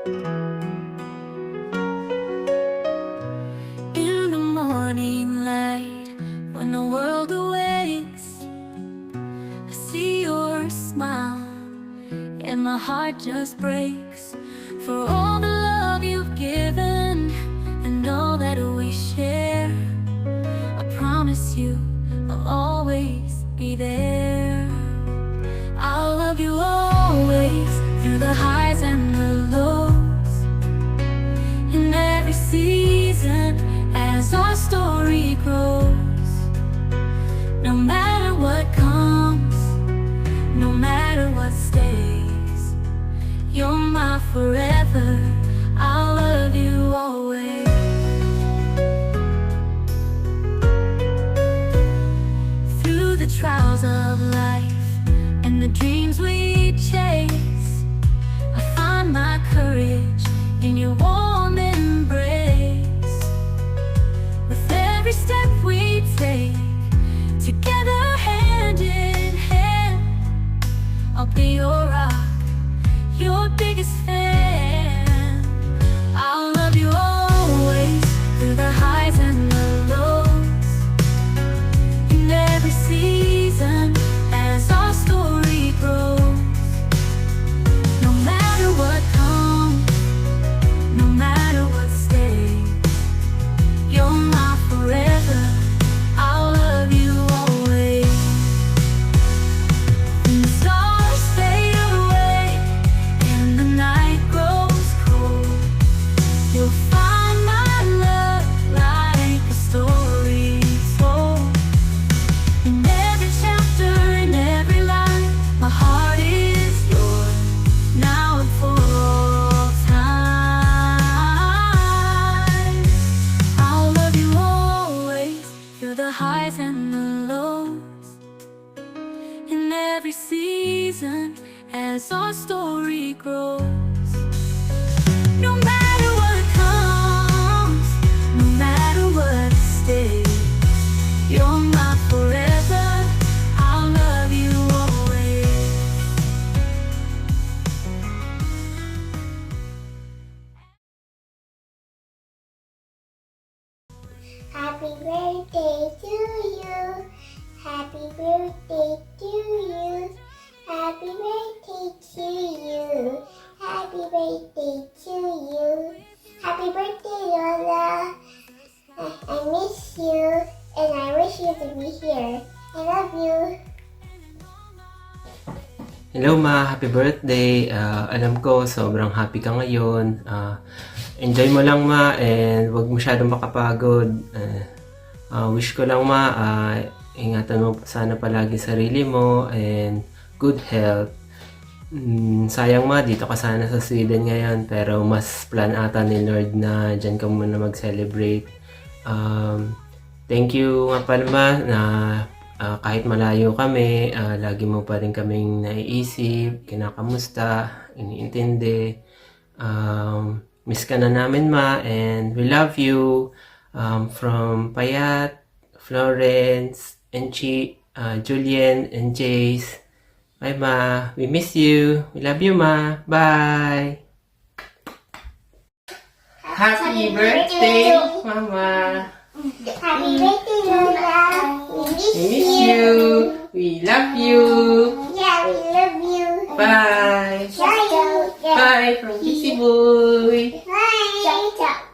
In the morning light, when the world awakes, I see your smile, and my heart just breaks for all the love you've given and all that we share. I promise you I'll always be there. I'll love you always, through the highs and the lows, in every season as our story grows. No matter what comes, no matter what stays, you're my forever. I'll love you always. Through the trials of life and the dreams we chase, I find my courage in your warm embrace. With every step we take, together hand in hand, I'll be your rock, your biggest fan. I'll love you always, through the highs and the lows, in every season as our story grows. No matter what comes, no matter what stays, you're my forever. I'll love you always. When the stars fade away and the night grows cold, you'll find my love like a story told. In every chapter, in every line, my heart is yours, now and for all time. I'll love you always, through the highs and the lows, in every season as our story grows. No matter what comes, no matter what stays, you're my forever. I'll love you always. Happy birthday to you. Happy birthday to you. Happy birthday to you. Happy birthday to you. Happy birthday, Lola. I miss you and I wish you to be here. I love you. Hello ma, happy birthday. Alam ko sobrang happy ka ngayon. Enjoy mo lang ma and huwag masyadong makapagod. Wish ko lang ma, ingatan mo sana palagi sarili mo and good health. Sayang ma, dito ka sana sa Sweden ngayon pero mas plan ata ni Lord na dyan ka muna mag-celebrate. Thank you nga pala ma na kahit malayo kami, lagi mo pa rin kaming naiisip, kinakamusta, iniintindi. Miss ka na namin ma and we love you. From Payat, Florence, and Julien, and Jace. Bye ma, we miss you. We love you ma. Bye. Happy birthday, Mama. Happy birthday, Lola. We miss We miss you. you. We love you. Yeah, we love you. Bye. Bye. Bye from Kissy Boy. Bye.